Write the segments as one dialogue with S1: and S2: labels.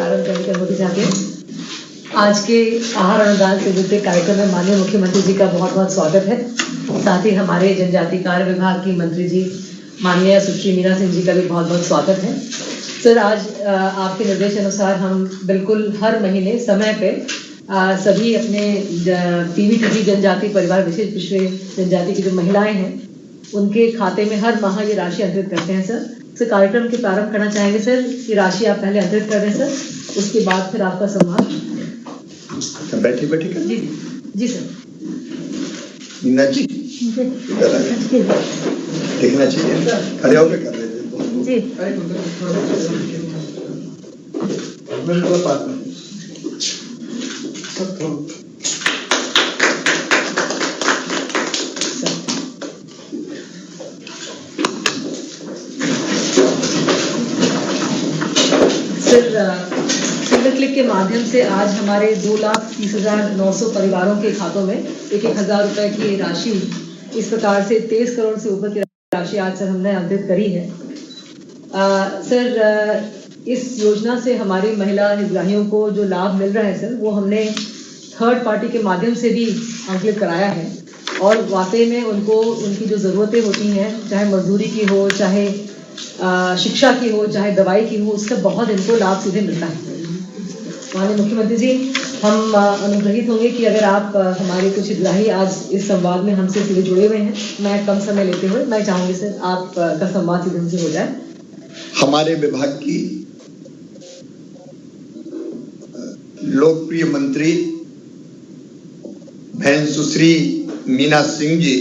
S1: प्रारंभ करने की अनुमति चाहते हैं। आज के आहार अनुदान से जुड़े कार्यक्रम में माननीय मुख्यमंत्री जी का बहुत बहुत स्वागत है। साथ ही हमारे जनजाति कार्य विभाग की मंत्री जी माननीय सुश्री मीना सिंह जी का भी बहुत बहुत स्वागत है। सर, आज आपके निर्देश अनुसार हम बिल्कुल हर महीने समय पे सभी अपने पीवीटीजी जनजाति परिवार विशेष पिछड़े जनजाति की जो महिलाएं हैं उनके खाते में हर माह ये राशि अंतरित करते हैं। सर कार्यक्रम के प्रारंभ करना चाहेंगे सर। ये राशि आप पहले अंतरित कर दें सर, उसके बाद फिर आपका संवाद।
S2: बैठे बैठे कर
S1: जी जी सर।
S2: मीना जी देखना चाहिए, खड़े होकर कर रहे थे
S1: जी। सिंगल क्लिक के माध्यम से आज हमारे 2,30,900 परिवारों के खातों में 1,000 रुपए की राशि, इस प्रकार से 23 करोड़ से ऊपर की राशि आज सर हमने अंतरित करी है। सर, इस योजना से हमारी महिला हितग्राहियों को जो लाभ मिल रहा है सर, वो हमने थर्ड पार्टी के माध्यम से भी अंकित कराया है और वाकई में उनको उनकी जो ज़रूरतें होती हैं, चाहे मजदूरी की हो, चाहे शिक्षा की हो, चाहे दवाई की हो, उसका बहुत इनको लाभ सीधे मिलता है। माननीय मुख्यमंत्री जी, हम अनुग्रहित होंगे कि अगर आप हमारे कुछ हितग्राही आज इस संवाद में हमसे सीधे जुड़े हुए हैं। मैं कम समय लेते हुए मैं चाहूंगी सर आपका संवाद सीधे हमसे हो जाए।
S2: हमारे विभाग की लोकप्रिय मंत्री बहन सुश्री मीना सिंह जी,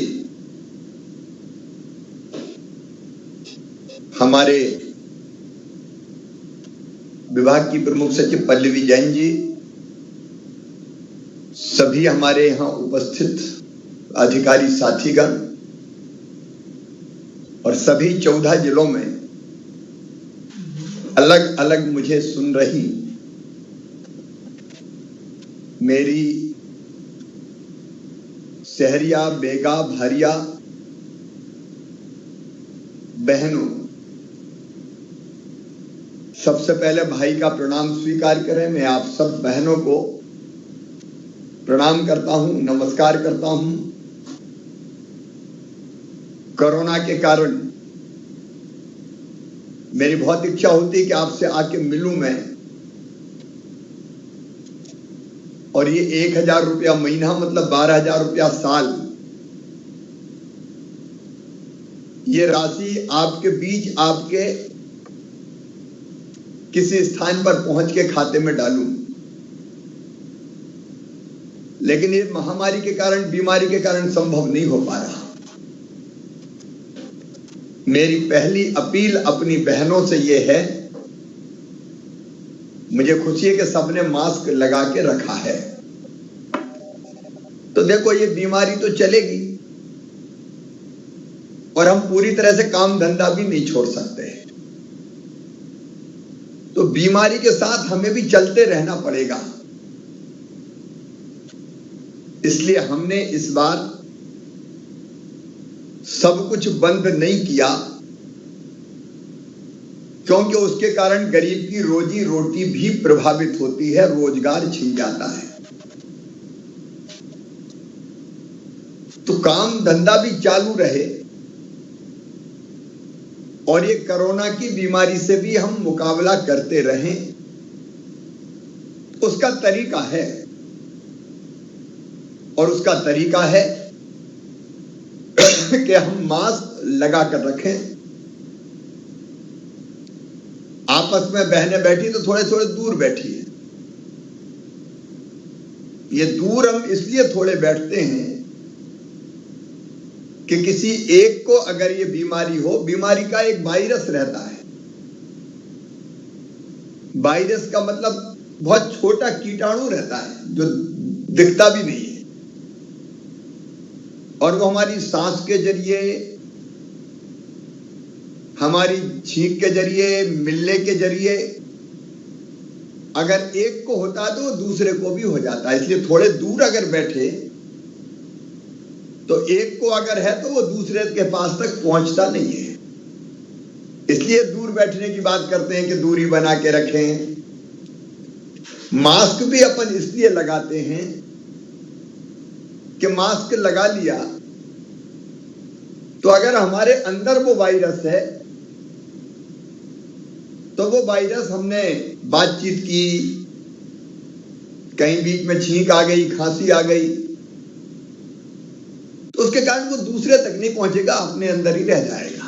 S2: हमारे विभाग की प्रमुख सचिव पल्लवी जैन जी, सभी हमारे यहाँ उपस्थित अधिकारी साथीगण और सभी 14 जिलों में अलग अलग मुझे सुन रही मेरी सहरिया, बेगा, भारिया बहनों, सबसे पहले भाई का प्रणाम स्वीकार करें। मैं आप सब बहनों को प्रणाम करता हूं, नमस्कार करता हूं। कोरोना के कारण मेरी बहुत इच्छा होती कि आपसे आके मिलूं मैं, और ये 1,000 रुपया महीना मतलब 12,000 रुपया साल, ये राशि आपके बीच आपके किसी स्थान पर पहुंच के खाते में डालूं। लेकिन ये महामारी के कारण, बीमारी के कारण संभव नहीं हो पा रहा। मेरी पहली अपील अपनी बहनों से ये है, मुझे खुशी है कि सबने मास्क लगा के रखा है। तो देखो, ये बीमारी तो चलेगी और हम पूरी तरह से काम धंधा भी नहीं छोड़ सकते, तो बीमारी के साथ हमें भी चलते रहना पड़ेगा। इसलिए हमने इस बार सब कुछ बंद नहीं किया, क्योंकि उसके कारण गरीब की रोजी रोटी भी प्रभावित होती है, रोजगार छिन जाता है। तो काम धंधा भी चालू रहे और ये कोरोना की बीमारी से भी हम मुकाबला करते रहें, उसका तरीका है। और उसका तरीका है कि हम मास्क लगा कर रखें। आपस में बहनें बैठी तो थोड़े थोड़े दूर बैठिए। ये दूर हम इसलिए थोड़े बैठते हैं कि किसी एक को अगर ये बीमारी हो, बीमारी का एक वायरस रहता है। वायरस का मतलब बहुत छोटा कीटाणु रहता है जो दिखता भी नहीं है, और वो हमारी सांस के जरिए, हमारी छींक के जरिए, मिलने के जरिए अगर एक को होता है तो वो दूसरे को भी हो जाता है। इसलिए थोड़े दूर अगर बैठे तो एक को अगर है तो वो दूसरे के पास तक पहुंचता नहीं है। इसलिए दूर बैठने की बात करते हैं कि दूरी बना के रखें, मास्क भी अपन इसलिए लगाते हैं कि मास्क लगा लिया तो अगर हमारे अंदर वो वायरस है तो वो वायरस हमने बातचीत की, कहीं बीच में छींक आ गई, खांसी आ गई, तो उसके कारण वो दूसरे तक नहीं पहुंचेगा, अपने अंदर ही रह जाएगा।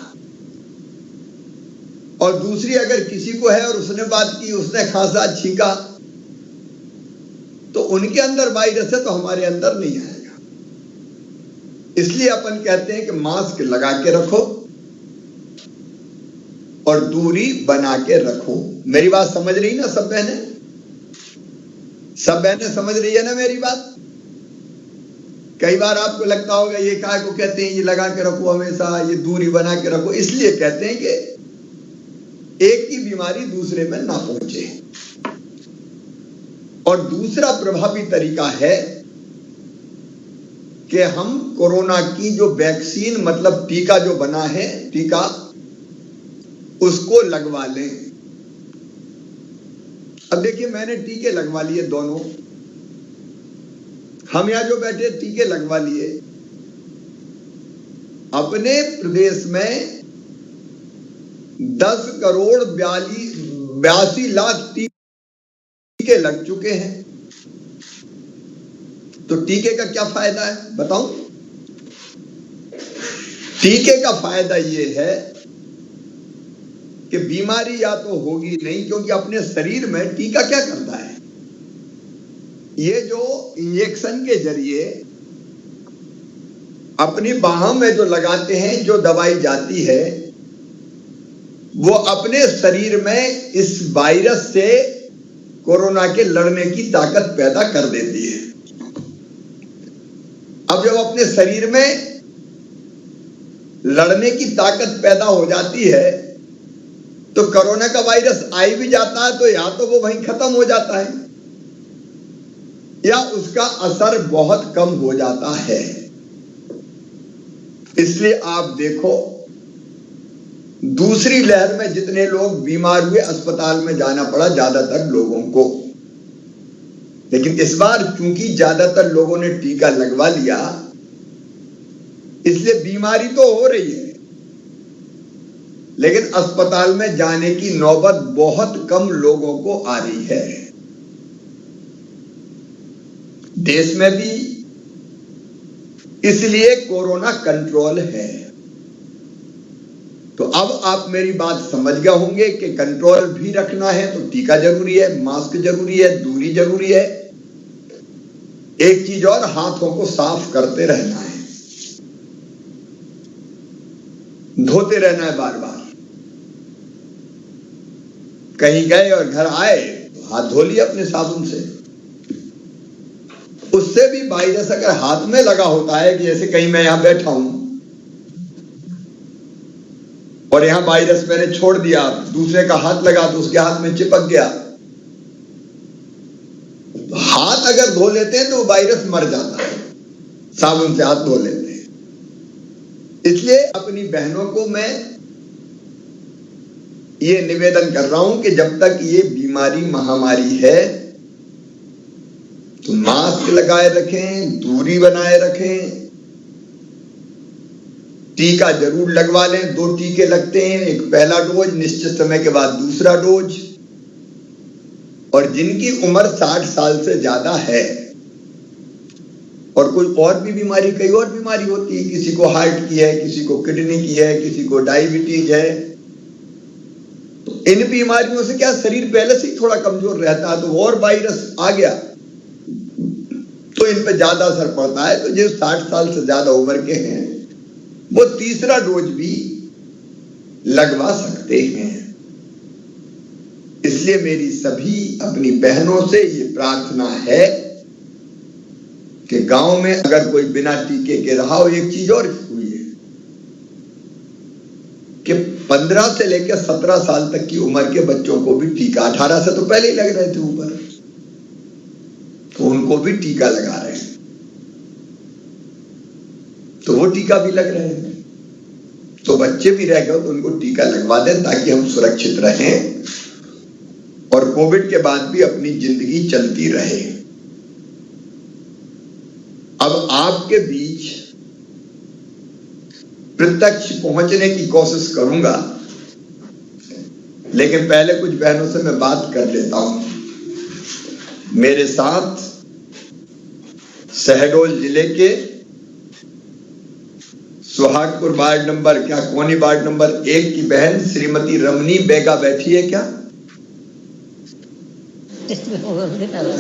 S2: और दूसरी अगर किसी को है और उसने बात की, उसने खांसा छींका, तो उनके अंदर वायरस है तो हमारे अंदर नहीं आएगा। इसलिए अपन कहते हैं कि मास्क लगा के रखो और दूरी बना के रखो। मेरी बात समझ रही ना सब बहनें? सब बहनें समझ रही है ना मेरी बात? कई बार आपको लगता होगा ये काय को कहते हैं ये लगा के रखो हमेशा, ये दूरी बना के रखो। इसलिए कहते हैं कि एक की बीमारी दूसरे में ना पहुंचे। और दूसरा प्रभावी तरीका है कि हम कोरोना की जो वैक्सीन मतलब टीका जो बना है, टीका उसको लगवा लें। अब देखिए मैंने टीके लगवा लिए दोनों, हम यहां जो बैठे टीके लगवा लिए। अपने प्रदेश में 10,82 लाख टीके लग चुके हैं। तो टीके का क्या फायदा है बताऊं? टीके का फायदा यह है कि बीमारी या तो होगी नहीं, क्योंकि अपने शरीर में टीका क्या करता है, ये जो इंजेक्शन के जरिए अपनी बाहों में जो लगाते हैं, जो दवाई जाती है, वो अपने शरीर में इस वायरस से कोरोना के लड़ने की ताकत पैदा कर देती है। अब जब अपने शरीर में लड़ने की ताकत पैदा हो जाती है तो कोरोना का वायरस आ भी जाता है तो या तो वो वहीं खत्म हो जाता है या उसका असर बहुत कम हो जाता है। इसलिए आप देखो दूसरी लहर में जितने लोग बीमार हुए अस्पताल में जाना पड़ा ज्यादातर लोगों को, लेकिन इस बार चूंकि ज्यादातर लोगों ने टीका लगवा लिया इसलिए बीमारी तो हो रही है लेकिन अस्पताल में जाने की नौबत बहुत कम लोगों को आ रही है। देश में भी इसलिए कोरोना कंट्रोल है। तो अब आप मेरी बात समझ गए होंगे कि कंट्रोल भी रखना है तो टीका जरूरी है, मास्क जरूरी है, दूरी जरूरी है। एक चीज और, हाथों को साफ करते रहना है, धोते रहना है बार बार। कहीं गए और घर आए तो हाथ धो लिए अपने साबुन से। उससे भी वायरस अगर हाथ में लगा होता है कि जैसे कहीं मैं यहां बैठा हूं और यहां वायरस मैंने छोड़ दिया, दूसरे का हाथ लगा तो उसके हाथ में चिपक गया, तो हाथ अगर धो लेते हैं तो वो वायरस मर जाता है, साबुन से हाथ धो लेते हैं। इसलिए अपनी बहनों को मैं ये निवेदन कर रहा हूं कि जब तक ये बीमारी महामारी है तो मास्क लगाए रखें, दूरी बनाए रखें, टीका जरूर लगवा लें। 2 टीके लगते हैं, एक पहला डोज, निश्चित समय के बाद दूसरा डोज। और जिनकी उम्र 60 साल से ज्यादा है और कोई और भी बीमारी, कई और बीमारी होती है, किसी को हार्ट की है, किसी को किडनी की है, किसी को डायबिटीज है, तो इन बीमारियों से क्या शरीर पहले से ही थोड़ा कमजोर रहता है, तो और वायरस आ गया तो इन पे ज्यादा असर पड़ता है। तो जो 60 साल से ज्यादा उम्र के हैं वो तीसरा डोज भी लगवा सकते हैं। इसलिए मेरी सभी अपनी बहनों से ये प्रार्थना है कि गांव में अगर कोई बिना टीके के रहा हो, एक चीज और हुई है कि 15 से लेकर 17 साल तक की उम्र के बच्चों को भी टीका, 18 से तो पहले ही लग रहे थे ऊपर, तो उनको भी टीका लगा रहे हैं, तो वो टीका भी लग रहे हैं। तो बच्चे भी रह गए तो उनको टीका लगवा दें ताकि हम सुरक्षित रहें और और कोविड के बाद भी अपनी जिंदगी चलती रहे। अब आपके बीच प्रत्यक्ष पहुंचने की कोशिश करूंगा, लेकिन पहले कुछ बहनों से मैं बात कर लेता हूं। मेरे साथ शहडोल जिले के सुहागपुर वार्ड नंबर कोनी वार्ड नंबर 1 की बहन श्रीमती रमनी बेगा बैठी है क्या?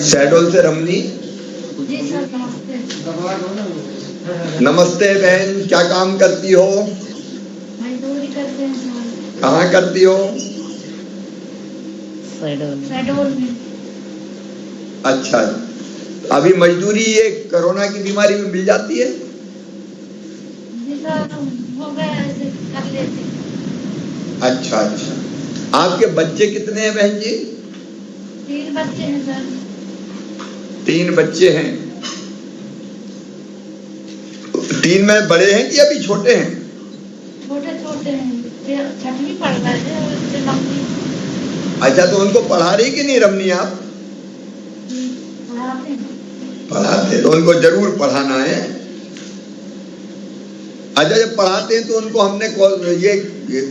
S2: शहडोल से रमनी।
S3: जी सर, नमस्ते।
S2: नमस्ते बहन, क्या काम करती हो?
S3: मजदूरी करते हैं सर।
S2: कहाँ करती हो?
S3: शहडोल में।
S2: अच्छा, अभी मजदूरी ये कोरोना की बीमारी में मिल जाती है?
S3: जी सर, हो गया ऐसे कर लेते।
S2: अच्छा अच्छा, आपके बच्चे कितने हैं बहन जी?
S3: 3 बच्चे हैं सर।
S2: 3 बच्चे हैं। 3 में बड़े हैं कि अभी छोटे हैं?
S3: छोटे छोटे हैं, 6वीं पढ़ रहे हैं और इससे लंबी।
S2: अच्छा, तो उनको पढ़ा रही कि नहीं रमनी आप?
S3: पढ़ाते हैं।
S2: पढ़ाते, तो उनको जरूर पढ़ाना है। अच्छा, जब पढ़ाते हैं तो उनको हमने ये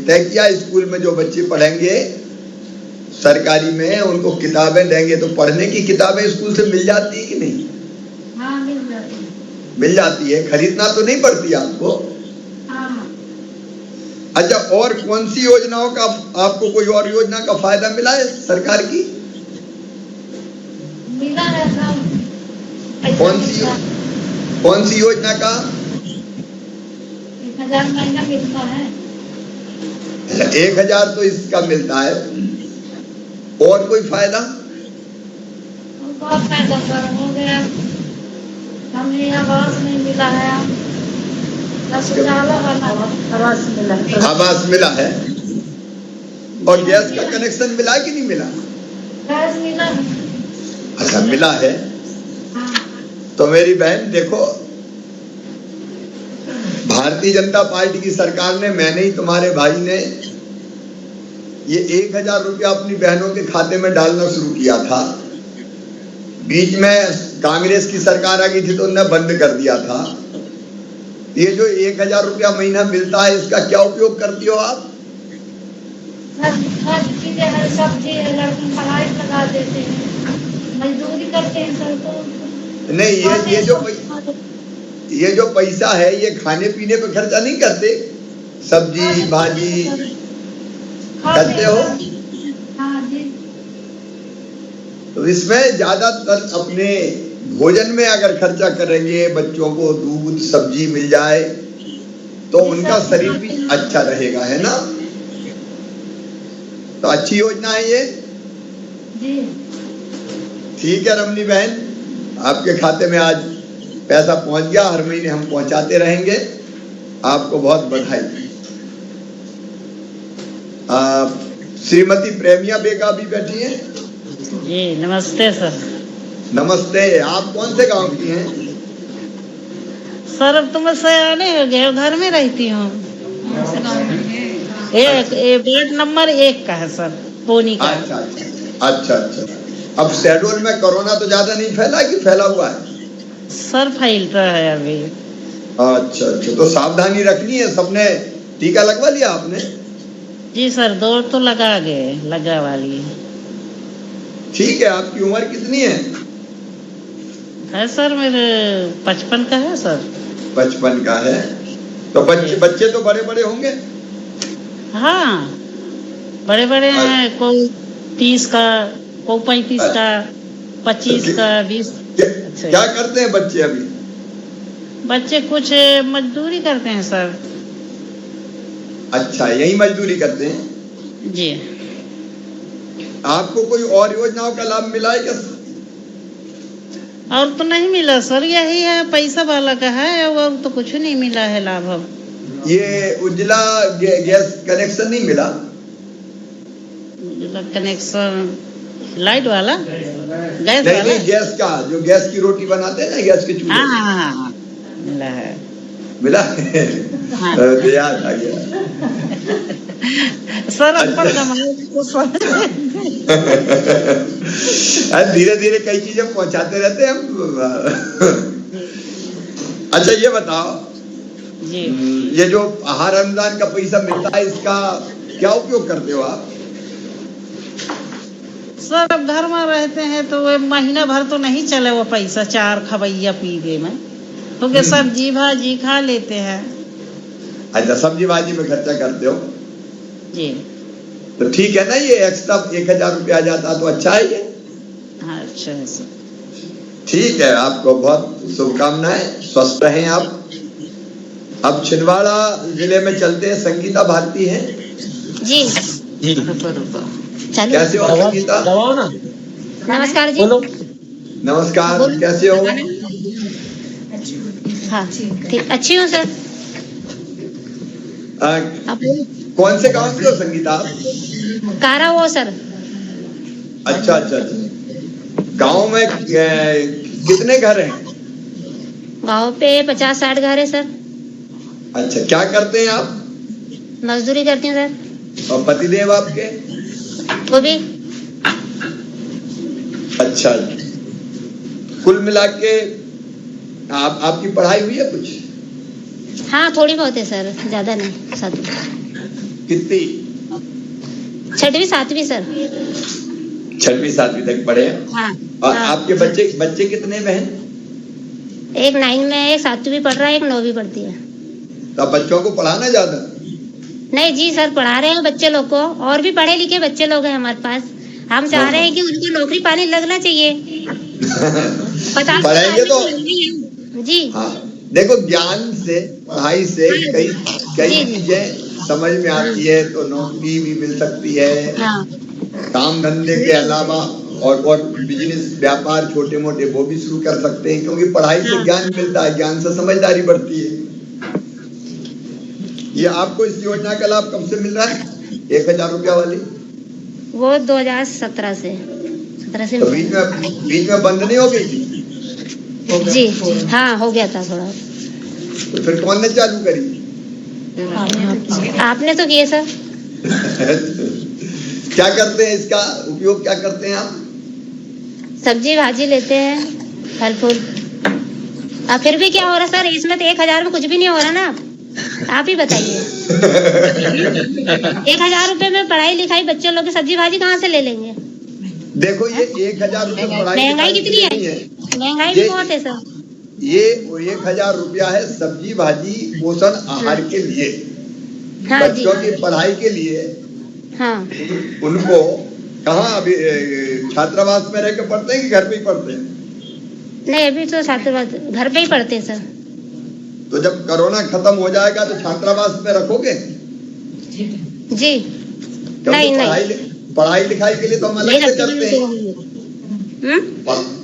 S2: तय किया स्कूल में जो बच्चे पढ़ेंगे सरकारी में उनको किताबें देंगे, तो पढ़ने की किताबें स्कूल से मिल जाती है कि नहीं?
S3: हाँ, मिल जाती है।
S2: मिल जाती है, खरीदना तो नहीं पड़ती आपको?
S3: हाँ।
S2: अच्छा, और कौन सी योजनाओं का आपको कोई और योजना का फायदा मिला है सरकार की?
S3: मिला है सर।
S2: कौन सी योजना का?
S3: 1000 महीना मिलता है।
S2: 1000 तो इसका मिलता है, और कोई फायदा?
S3: बहुत फायदा सर हो गया। हमें आवास नहीं मिला है,
S2: आवास मिला है, और गैस का कनेक्शन मिला कि नहीं मिला?
S3: गैस मिला है।
S2: अच्छा, मिला है।
S3: हाँ।
S2: तो मेरी बहन देखो, भारतीय जनता पार्टी की सरकार ने, मैंने ही तुम्हारे भाई ने ये 1000 रुपया अपनी बहनों के खाते में डालना शुरू किया था। बीच में कांग्रेस की सरकार आ गई थी तो उन्होंने बंद कर दिया था। ये जो 1000 रुपया महीना मिलता है, इसका क्या उपयोग करती हो आप?
S3: हर चीजें, हर सब्जी है, लड़की पढ़ाई लगा देते हैं, मजदूरी करते हैं सर। तो
S2: नहीं, ये जो पैसा है ये खाने पीने पे खर्चा नहीं करते? सब्जी भाजी करते हो?
S3: हाँ जी।
S2: तो इसमें ज्यादातर अपने भोजन में अगर खर्चा करेंगे, बच्चों को दूध सब्जी मिल जाए तो उनका शरीर भी अच्छा रहेगा, है ना? तो अच्छी योजना है ये
S3: जी।
S2: ठीक है रमनी बहन, आपके खाते में आज पैसा पहुंच गया। हर महीने हम पहुंचाते रहेंगे। आपको बहुत बधाई। श्रीमती प्रेमिया बेगा भी बैठी हैं।
S4: जी नमस्ते सर।
S2: नमस्ते, आप कौन से गांव की हैं?
S4: सर अब तो मैं सयाने हो गए, घर में रहती हूँ। वार्ड नंबर 1 का है सर, पोनी का।
S2: अच्छा अच्छा अच्छा अच्छा। अब शहडोल में कोरोना तो ज्यादा नहीं फैला कि फैला हुआ है?
S4: सर फैलता है अभी।
S2: अच्छा अच्छा, तो सावधानी रखनी है। सबने टीका लगवा लिया आपने?
S4: जी सर, 2 तो लगा वाली।
S2: ठीक है, आपकी उम्र कितनी
S4: है सर मेरे 55 का है सर।
S2: 55 का है। तो बच्चे तो बड़े बड़े होंगे?
S4: हाँ, बड़े बड़े हैं, कोई 30 का, कोई 35 का, 25 का, 20।
S2: क्या करते हैं बच्चे अभी?
S4: बच्चे कुछ मजदूरी करते हैं सर।
S2: अच्छा, यही मजदूरी करते हैं
S4: जी।
S2: आपको कोई और योजनाओं का लाभ मिला है क्या?
S4: और तो नहीं मिला सर, यही है पैसा वाला का है, और तो कुछ नहीं मिला है लाभ। अब
S2: ये उज्ज्वला गैस कनेक्शन नहीं मिला?
S4: उज्ज्वला कनेक्शन लाइट वाला, गैस
S2: नहीं,
S4: वाला?
S2: नहीं, गैस का, जो गैस की रोटी बनाते हैं ना, गैस के चूल्हे।
S4: हाँ, मिला है।
S2: मिला है?
S4: हाँ।
S2: याद आ गया।
S4: सर अनपढ़ जमाने को समझ
S2: धीरे धीरे कई चीजें पहुंचाते रहते हैं हम। अच्छा ये बताओ
S4: जी।
S2: ये जो आहार अनुदान का पैसा मिलता है इसका क्या उपयोग करते हो आप?
S4: सर अब घर में रहते हैं तो वो महीना भर तो नहीं चले वो पैसा, 4 खबैया पी गए में, क्योंकि सब्जी भाजी खा लेते हैं।
S2: अच्छा सब्जी भाजी में खर्चा करते हो
S4: जी।
S2: तो ठीक है ना, ये एक्स्ट्रा 1000 रुपया आ जाता तो अच्छा है ये।
S4: हाँ अच्छा है सर।
S2: ठीक है, आपको बहुत शुभकामनाएं, स्वस्थ रहें आप। अब छिंदवाड़ा जिले में चलते हैं, संगीता भारती है
S3: जी।
S2: कैसे हो संगीता?
S5: ना
S3: नमस्कार जी।
S5: बोलो।
S2: नमस्कार, कैसे हो?
S3: हाँ ठीक, अच्छी हूँ सर। आप
S2: कौन से गांव से हो संगीता आप?
S3: कारा वो सर।
S2: अच्छा अच्छा अच्छा। गांव में कितने घर हैं?
S3: गांव पे 50-60 घर है सर।
S2: अच्छा, क्या करते हैं आप?
S3: मजदूरी करती हूँ सर।
S2: और पतिदेव आपके?
S3: वो भी।
S2: अच्छा, कुल मिला के आपकी पढ़ाई हुई है कुछ?
S3: हाँ थोड़ी बहुत है सर, ज्यादा नहीं। 7वीं
S2: कितनी?
S3: 6वीं 7वीं सर।
S2: 6वीं 7वीं तक पढ़े हैं।
S3: हाँ।
S2: और
S3: हाँ।
S2: आपके बच्चे कितने बहन?
S3: एक 9 में, एक 7वीं पढ़ रहा है, एक 9वीं पढ़ती है।
S2: तो बच्चों को पढ़ाना ज्यादा?
S3: नहीं जी सर, पढ़ा रहे हैं बच्चे लोग को, और भी पढ़े लिखे बच्चे लोग हैं हमारे पास। हम चाह रहे हैं कि उनको नौकरी पानी लगना चाहिए। 50
S2: पढ़ाएंगे तो
S3: जी।
S2: हाँ, देखो ज्ञान से, पढ़ाई से कई चीजें समझ में आती है, तो नौकरी भी मिल सकती है।
S3: हाँ।
S2: काम धंधे के अलावा और बिजनेस व्यापार छोटे मोटे वो भी शुरू कर सकते हैं, क्योंकि पढ़ाई से ज्ञान मिलता है, ज्ञान से समझदारी बढ़ती है। ये आपको इस योजना का लाभ कब से मिल रहा है, 1000 रुपया वाली?
S3: वो 2017 से।
S2: तो बीच में बंद नहीं हो गई थी?
S3: जी हाँ, हो गया था थोड़ा।
S2: तो फिर कौन ने चालू करी?
S3: आपने तो किए सर।
S2: क्या करते हैं, इसका उपयोग क्या करते हैं आप?
S3: सब्जी भाजी लेते हैं, फल फूल। फिर भी क्या हो रहा सर, इसमें तो 1000 में कुछ भी नहीं हो रहा ना। आप ही बताइए। 1000 रुपए में पढ़ाई लिखाई बच्चे लोग की सब्जी भाजी कहाँ से ले लेंगे?
S2: देखो ये 1000 रुपए पढ़ाई
S3: महंगाई कितनी है? महंगाई भी बहुत है सर।
S2: ये 1000 रुपया है सब्जी भाजी पोषण आहार के लिए।
S3: हाँ
S2: बच्चों की पढ़ाई के लिए।
S3: हाँ।
S2: उनको कहाँ अभी छात्रावास में रह के पढ़ते हैं कि घर पे ही पढ़ते हैं?
S3: नहीं, अभी तो छात्रावास घर पे ही पढ़ते हैं सर।
S2: तो जब कोरोना खत्म हो जाएगा तो छात्रावास में रखोगे?
S3: जी
S2: नहीं, पढ़ाई लिखाई के लिए तो हम अलग से करते हैं।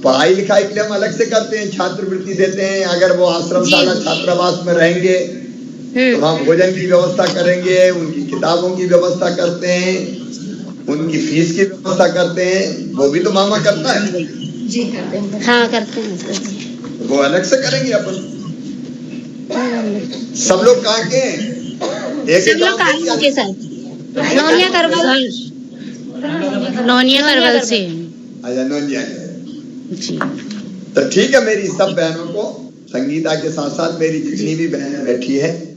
S2: पढ़ाई लिखाई के लिए हम अलग से करते हैं, छात्रवृत्ति देते हैं। अगर वो आश्रमशाला छात्रावास में रहेंगे तो हम भोजन की व्यवस्था करेंगे, उनकी किताबों की व्यवस्था करते हैं, उनकी फीस की व्यवस्था करते हैं। वो भी तो मामा करता है।
S3: जी करते हैं। हाँ करते हैं सर।
S2: वो अलग से करेंगे अपन। सब लोग कहाँ के हैं?
S3: सब लोग कहाँ के सर? नोनिया करवल।
S4: नोनिया करवल से।
S2: अच्छा, नोनिया
S4: जी।
S2: तो ठीक है, मेरी सब बहनों को, संगीता के साथ साथ मेरी जितनी भी बहनें बैठी है,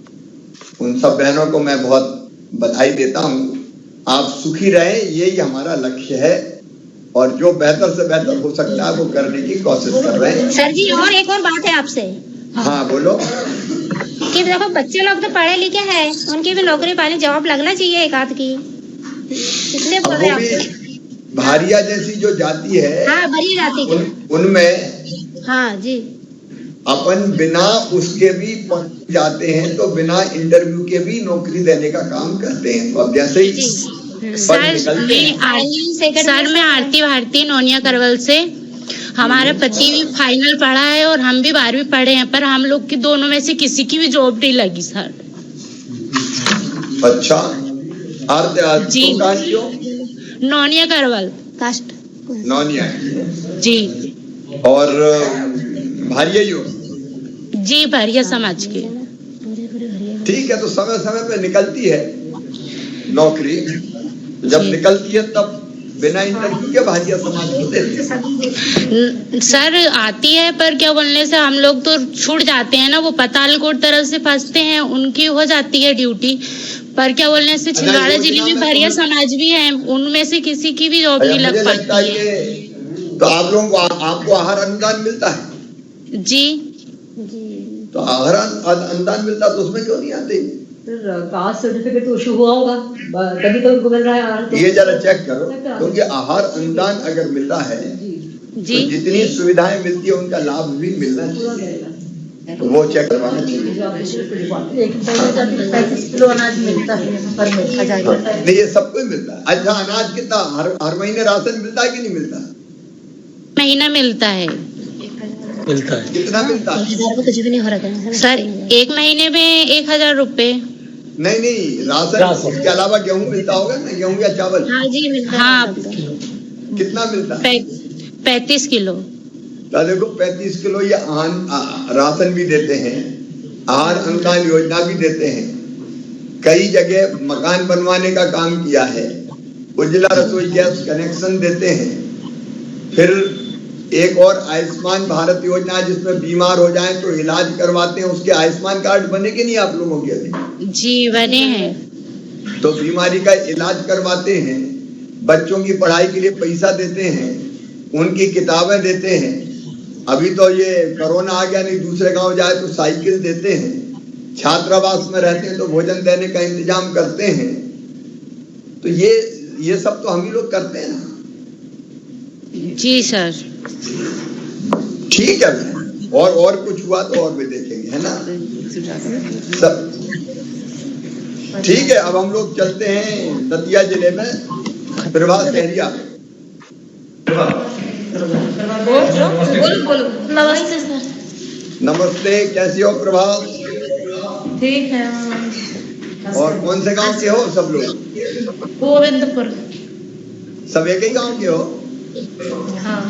S2: उन सब बहनों को मैं बहुत बधाई देता हूँ। आप सुखी रहें, यही हमारा लक्ष्य है, और जो बेहतर से बेहतर हो सकता है वो करने की कोशिश कर रहे हैं।
S3: सर जी और एक और बात है आपसे।
S2: हाँ बोलो।
S3: कि देखो बच्चे लोग तो पढ़े लिखे हैं, उनकी भी नौकरी पानी जॉब लगना चाहिए एक आध की, इसलिए बोल रहे आपको।
S2: भारिया जैसी जो जाति है,
S3: हाँ भरी जाति की,
S2: उनमें
S3: हाँ जी
S2: अपन बिना उसके भी जाते हैं, तो बिना इंटरव्यू के भी नौकरी देने का काम करते हैं। तो अब जैसे ही
S4: सर मैं आरती भारती नोनिया करवल से। हमारा पति भी फाइनल पढ़ा है और हम भी 12वीं पढ़े हैं, पर हम लोग की दोनों में से किसी की भी जॉब नहीं लगी सर।
S2: अच्छा, आरती
S4: नोनिया करवल
S3: कास्ट
S2: नोनिया
S4: जी।
S2: और भारिया यो
S4: जी, भारिया समाज के।
S2: ठीक है, तो समय समय पे निकलती है। नौकरी, जब निकलती है तब बिना इंटरव्यू के भाजिया समाज को देते हैं।
S4: सर आती है पर क्या बोलने से हम लोग तो छूट जाते हैं ना, वो पतालकोट तरफ से फंसते हैं, उनकी हो जाती है ड्यूटी। पर क्या बोलने से छिंदवाड़ा जिले में भारिया समाज भी है, उनमें से किसी की भी जॉब नहीं लग पाती है।
S2: तो आप लोगों को आपको आहार अनुदान मिलता है?
S4: जी
S2: तो आहार अनुदान मिलता तो उसमें क्यों नहीं आते?
S1: कास्ट सर्टिफिकेट तो इशू हुआ होगा, तभी तो उनको मिल रहा है आहार।
S2: ये जरा चेक करो, क्योंकि आहार अनुदान अगर मिल रहा है तो जितनी सुविधाएं मिलती है उनका लाभ भी मिलना चाहिए, तो वो चेक करवाना चाहिए।
S1: 35 किलो अनाज मिलता है पर
S2: नहीं, ये सबको ही मिलता है। अच्छा, अनाज कितना हर महीने राशन मिलता है कि नहीं मिलता?
S4: महीना मिलता है।
S2: कितना मिलता है?
S4: सर एक महीने में 1000 रुपए।
S2: नहीं, राशन उसके अलावा गेहूं मिलता होगा ना, गेहूं या चावल?
S4: हाँ जी मिलता। हाँ
S2: कितना मिलता है?
S4: 35 किलो।
S2: तो देखो 35 किलो ये राशन भी देते हैं, आहार अनुदान योजना भी देते हैं, कई जगह मकान बनवाने का काम किया है, उज्ज्वला रसोई गैस कनेक्शन देते हैं, फिर एक और आयुष्मान भारत योजना है जिसमें बीमार हो जाए तो इलाज करवाते हैं, उसके आयुष्मान कार्ड बने कि नहीं आप लोगों के? अभी
S4: जी बने हैं।
S2: तो बीमारी का इलाज करवाते हैं, बच्चों की पढ़ाई के लिए पैसा देते हैं, उनकी किताबें देते हैं। अभी तो ये कोरोना आ गया, नहीं दूसरे गांव जाए तो साइकिल देते हैं, छात्रावास में रहते हैं तो भोजन देने का इंतजाम करते हैं। तो ये सब तो हम ही लोग करते हैं ना।
S4: जी सर।
S2: ठीक है, और कुछ हुआ तो और भी देखेंगे, है ना सब। ठीक है, अब हम लोग चलते हैं दतिया जिले में, प्रभा सहरिया।
S3: नमस्ते सर।
S2: नमस्ते, कैसी हो प्रभा?
S3: ठीक है।
S2: और कौन से गांव के हो सब लोग?
S3: गोविंदपुर।
S2: सब एक ही गांव के हो?
S3: हाँ,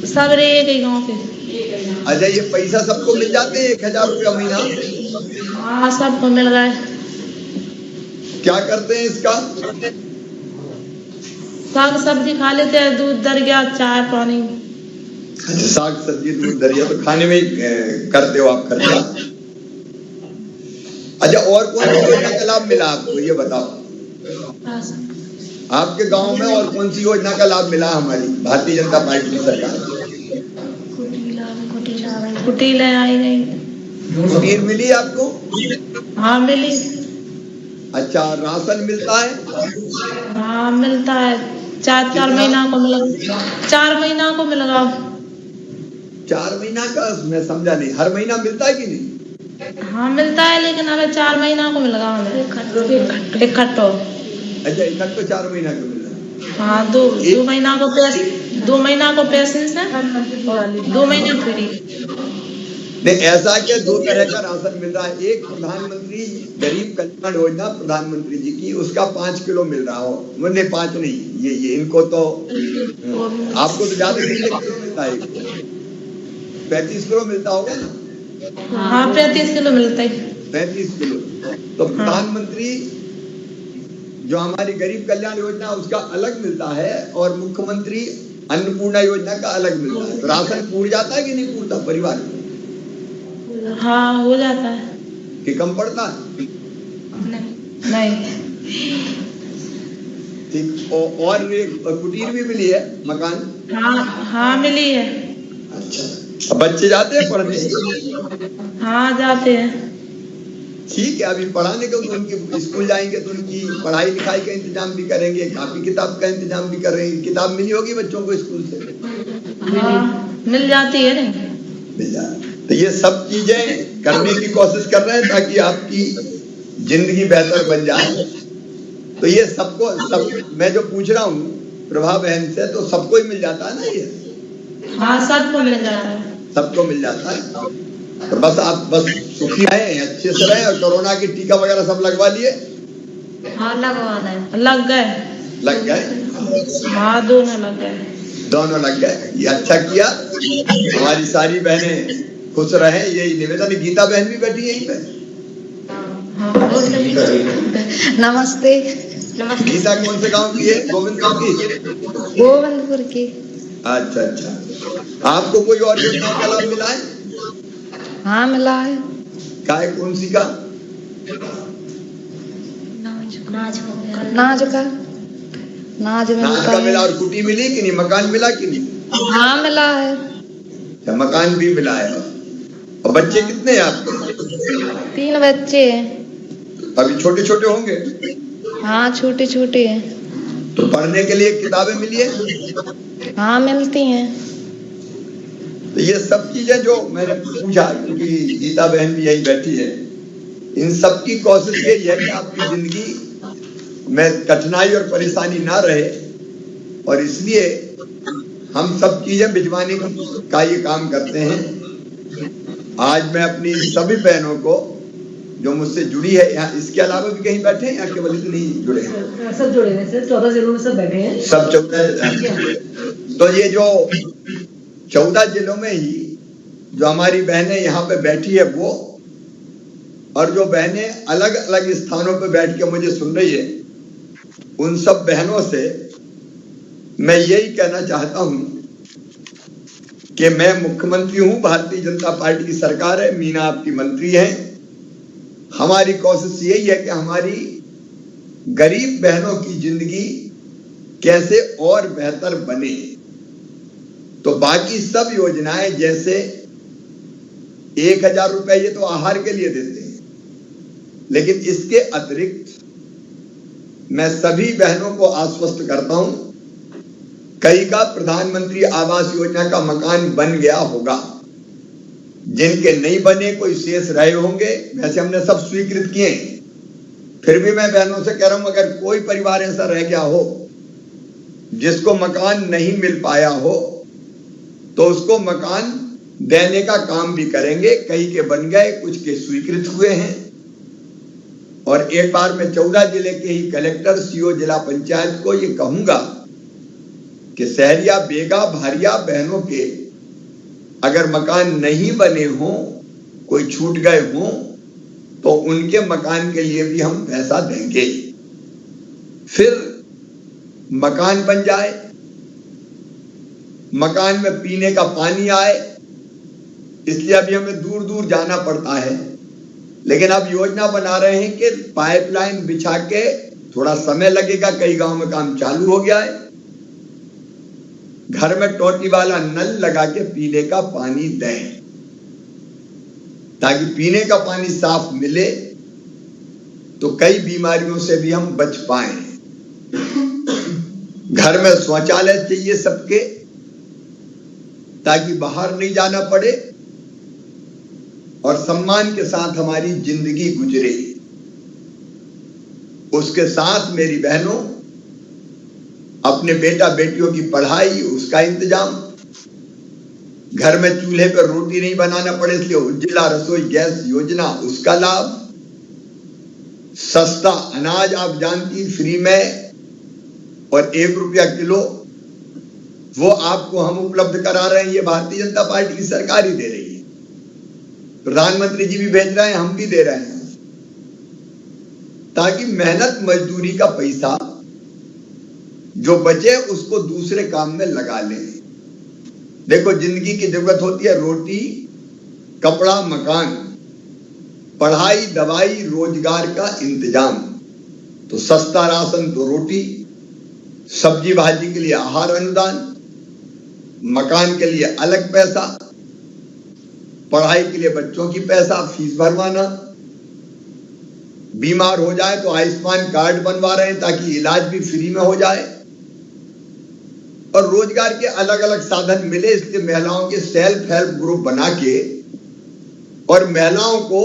S3: सब एक ही गाँव के।
S2: अच्छा, ये पैसा सबको मिल जाते हैं 1000 रुपया महीना?
S3: हाँ, सबको मिल रहा है।
S2: क्या करते हैं इसका?
S3: साग सब्जी खा लेते हैं, दूध दरिया चाय पानी।
S2: अच्छा, साग सब्जी दूध दरिया तो खाने में ही करते हो आप खर्चा? अच्छा, और कौन सी योजना का लाभ मिला आपको, ये बताओ। आपके गांव में और कौन सी योजना का लाभ मिला हमारी भारतीय जनता पार्टी की सरकार?
S3: कुटीला आई गई।
S2: कुटीर मिली आपको?
S3: हाँ मिली।
S2: अच्छा, राशन मिलता है?
S3: हाँ मिलता है, 4 महीना को मिला। 4 महीना को मिलेगा।
S2: 4 महीना का? मैं समझा नहीं, हर महीना मिलता है कि नहीं?
S3: हाँ मिलता है, लेकिन हमें 4 महीना को मिलेगा हमें इकट्ठो।
S2: अच्छा, इकट्ठो 4 महीना का मिल रहा है?
S3: हाँ, 2 महीना को 2 महीना को पेशेंस है, 2 महीना फ्री।
S2: नहीं, ऐसा क्या 2 तरह का राशन मिल रहा है? एक प्रधानमंत्री गरीब कल्याण योजना प्रधानमंत्री जी की, उसका 5 किलो मिल रहा हो, नहीं 5 नहीं, ये इनको तो आपको तो ज्यादा किलो मिलता है, 35 किलो मिलता होगा ना?
S3: हाँ 35 किलो मिलता है।
S2: 35 किलो। तो प्रधानमंत्री जो हमारी गरीब कल्याण योजना उसका अलग मिलता है, और मुख्यमंत्री अन्नपूर्णा योजना का अलग मिलता है। तो राशन पूर जाता है कि नहीं पूरता परिवार में?
S3: हाँ हो जाता है।
S2: कि कम पड़ता है?
S3: नहीं।
S2: ठीक, और कुटीर भी मिली है, मकान?
S3: हाँ मिली है।
S2: अच्छा, बच्चे जाते हैं पढ़ने?
S3: हाँ जाते हैं।
S2: ठीक है, अभी पढ़ाने को तो उनकी स्कूल जाएंगे तो उनकी पढ़ाई लिखाई का इंतजाम भी करेंगे, कापी किताब का इंतजाम भी कर रहे हैं। किताब मिली होगी बच्चों को स्कूल से?
S3: हाँ मिल जाती है। नहीं
S2: मिल जाती। तो ये सब चीजें करने की कोशिश कर रहे हैं ताकि आपकी जिंदगी बेहतर बन जाए। तो ये सबको मैं जो पूछ रहा हूँ प्रभा बहन से, तो सबको ही मिल जाता है ना ये?
S3: हाँ सबको मिल जाता है।
S2: सबको मिल जाता है। तो बस आप सुखी रहे, अच्छे से रहे, और कोरोना की टीका वगैरह सब लगवा लिए?
S3: हाँ लग गए। हाँ दोनों लग गए।
S2: ये अच्छा किया। हमारी सारी बहनें खुश रहे, यही निवेदन। गीता बहन भी बैठी यहीं पे।
S3: हाँ नमस्ते। नमस्ते।
S2: गीता कौन से गांव की है? गोविंदपुर की?
S3: गोविंदपुर की।
S2: अच्छा अच्छा। आपको कोई और योजना का लाभ मिला है?
S3: हाँ मिला है।
S2: काय कौन सी का?
S3: नाज का
S2: नाज का मिला। और कुटी मिली कि नहीं? मकान मिला कि नहीं?
S3: हाँ मिला है।
S2: अच्छा, मकान भी मिला है। और बच्चे कितने हैं आपके?
S3: 3 बच्चे हैं।
S2: अभी छोटे छोटे होंगे?
S3: हाँ छोटे छोटे हैं।
S2: तो पढ़ने के लिए किताबें मिली है?
S3: हाँ मिलती हैं।
S2: तो ये सब चीजें जो मैंने पूछा, क्योंकि गीता बहन भी यही बैठी है, इन सब की कोशिश यही है कि आपकी जिंदगी में कठिनाई और परेशानी ना रहे, और इसलिए हम सब चीजें भिजवाने का ये काम करते हैं। आज मैं अपनी सभी बहनों को जो मुझसे जुड़ी है, यहाँ इसके अलावा भी कहीं बैठे हैं या केवल इतने ही जुड़े हैं?
S1: सब जुड़े हैं सर, 14 जिलों में सब बैठे हैं।
S2: सब 14। तो ये जो 14 जिलों में ही जो हमारी बहनें यहाँ पे बैठी है वो, और जो बहनें अलग अलग स्थानों पे बैठ के मुझे सुन रही है, उन सब बहनों से मैं यही कहना चाहता हूं कि मैं मुख्यमंत्री हूं, भारतीय जनता पार्टी की सरकार है, मीना आपकी मंत्री है। हमारी कोशिश यही है कि हमारी गरीब बहनों की जिंदगी कैसे और बेहतर बने। तो बाकी सब योजनाएं, जैसे 1000 रुपए ये तो आहार के लिए देते हैं, लेकिन इसके अतिरिक्त मैं सभी बहनों को आश्वस्त करता हूं, कई का प्रधानमंत्री आवास योजना का मकान बन गया होगा, जिनके नहीं बने कोई शेष रहे होंगे, वैसे हमने सब स्वीकृत किए। फिर भी मैं बहनों से कह रहा हूं, अगर कोई परिवार ऐसा रह गया हो जिसको मकान नहीं मिल पाया हो, तो उसको मकान देने का काम भी करेंगे। कई के बन गए, कुछ के स्वीकृत हुए हैं। और एक बार मैं 14 जिले के ही कलेक्टर, सीओ, जिला पंचायत को ये कहूंगा कि सहरिया, बेगा, भारिया बहनों के अगर मकान नहीं बने हों, कोई छूट गए हों, तो उनके मकान के लिए भी हम पैसा देंगे। फिर मकान बन जाए, मकान में पीने का पानी आए, इसलिए अभी हमें दूर दूर जाना पड़ता है, लेकिन अब योजना बना रहे हैं कि पाइपलाइन बिछा के, थोड़ा समय लगेगा, कई गांव में काम चालू हो गया है, घर में टोटी वाला नल लगा के पीने का पानी दें, ताकि पीने का पानी साफ मिले, तो कई बीमारियों से भी हम बच पाएं। घर में शौचालय चाहिए सबके, ताकि बाहर नहीं जाना पड़े और सम्मान के साथ हमारी जिंदगी गुजरे। उसके साथ मेरी बहनों, अपने बेटा बेटियों की पढ़ाई, उसका इंतजाम, घर में चूल्हे पर रोटी नहीं बनाना पड़े इसलिए उज्ज्वला रसोई गैस योजना, उसका लाभ, सस्ता अनाज आप जानती फ्री में और 1 रुपया किलो, वो आपको हम उपलब्ध करा रहे हैं। ये भारतीय जनता पार्टी की सरकार ही दे रही है, प्रधानमंत्री जी भी भेज रहे हैं, हम भी दे रहे हैं, ताकि मेहनत मजदूरी का पैसा जो बचे उसको दूसरे काम में लगा लें। देखो, जिंदगी की जरूरत होती है रोटी, कपड़ा, मकान, पढ़ाई, दवाई, रोजगार का इंतजाम। तो सस्ता राशन तो रोटी, सब्जी भाजी के लिए आहार अनुदान, मकान के लिए अलग पैसा, पढ़ाई के लिए बच्चों की पैसा, फीस भरवाना, बीमार हो जाए तो आयुष्मान कार्ड बनवा रहे हैं ताकि इलाज भी फ्री में हो जाए, और रोजगार के अलग अलग साधन मिले, इसलिए महिलाओं के सेल्फ हेल्प ग्रुप बना के और महिलाओं को,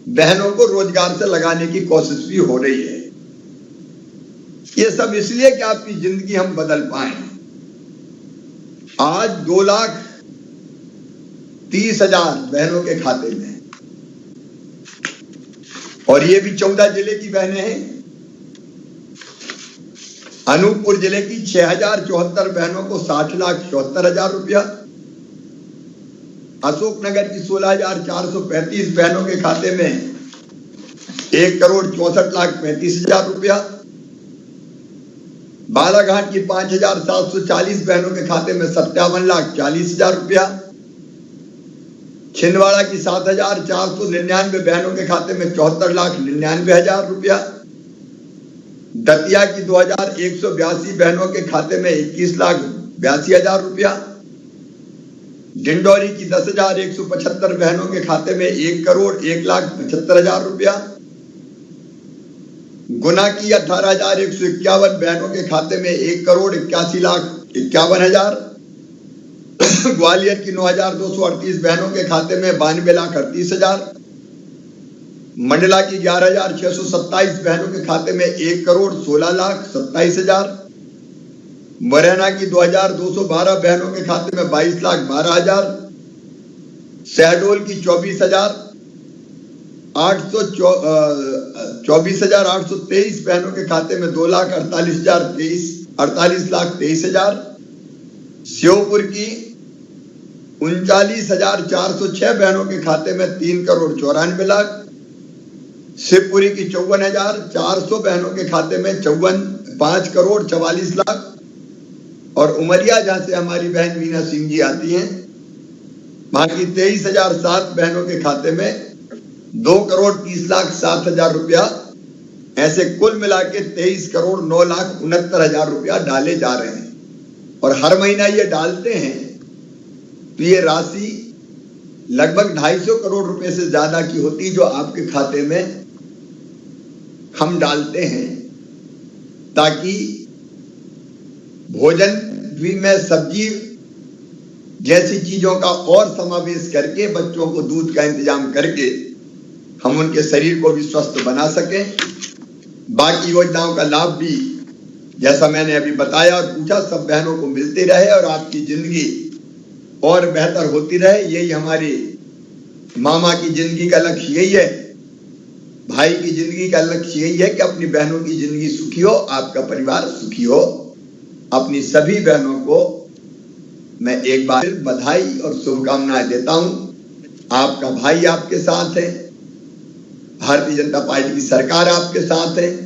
S2: बहनों को रोजगार से लगाने की कोशिश भी हो रही है। ये सब इसलिए कि आपकी जिंदगी हम बदल पाए। आज 2,30,000 बहनों के खाते में, और ये भी 14 जिले की बहनें हैं। अनूपपुर जिले की 6,074 बहनों को 60,74,000 रुपया, अशोकनगर की 16,435 बहनों के खाते में 1,64,35,000 रुपया, बालाघाट की 5,740 बहनों के खाते में 57,40,000 रुपया, छिंदवाड़ा की 7,499 बहनों के खाते में 74,99,000 रुपया, दतिया की 2,182 बहनों के खाते में 21,82,000 रुपया, डिंडोरी की 10,175 बहनों के खाते में 1,01,75,000 रुपया, गुना की 18,151 बहनों के खाते में 1,81,51,000, ग्वालियर की 9,238 बहनों के खाते में 92,38,000, मंडला की 11,627 बहनों के खाते में 1,16,27,000, मुरैना की 2,212 बहनों के खाते में 22,12,000, शहडोल की 24,823 बहनों के खाते में 2,48,23,000, श्योपुर की 39,406 बहनों के खाते में 3,94,00,000, शिवपुरी की 54,400 बहनों के खाते में 5,44,00,000 और उमरिया जहां से हमारी बहन मीना सिंह जी आती हैं, वहां की 23,007 बहनों के खाते में 2,30,07,000 रुपया, ऐसे कुल मिला के 23,09,69,000 रुपया डाले जा रहे हैं। और हर महीना ये डालते हैं तो ये राशि लगभग 250 करोड़ रुपए से ज्यादा की होती जो आपके खाते में हम डालते हैं, ताकि भोजन भी में सब्जी जैसी चीजों का और समावेश करके बच्चों को दूध का इंतजाम करके हम उनके शरीर को भी स्वस्थ बना सकें। बाकी योजनाओं का लाभ भी जैसा मैंने अभी बताया और पूछा सब बहनों को मिलते रहे और आपकी जिंदगी और बेहतर होती रहे। यही हमारी मामा की जिंदगी का लक्ष्य यही है, भाई की जिंदगी का लक्ष्य यही है कि अपनी बहनों की जिंदगी सुखी हो, आपका परिवार सुखी हो। अपनी सभी बहनों को मैं एक बार बधाई और शुभकामनाएं देता हूं। आपका भाई आपके साथ है, भारतीय जनता पार्टी की सरकार आपके साथ है,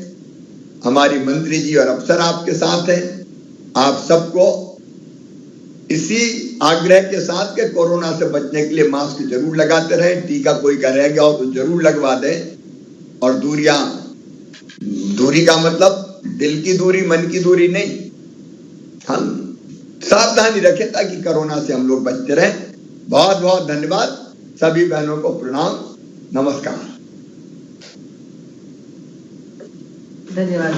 S2: हमारी मंत्री जी और अफसर आपके साथ हैं। आप सबको इसी आग्रह के साथ के कोरोना से बचने के लिए मास्क जरूर लगाते रहें, टीका कोई का रह गया हो तो जरूर लगवा दें, और दूरी का मतलब दिल की दूरी, मन की दूरी नहीं, हम सावधानी रखें ताकि कोरोना से हम लोग बचते रहें। बहुत बहुत धन्यवाद, सभी बहनों को प्रणाम, नमस्कार।
S1: धन्यवाद।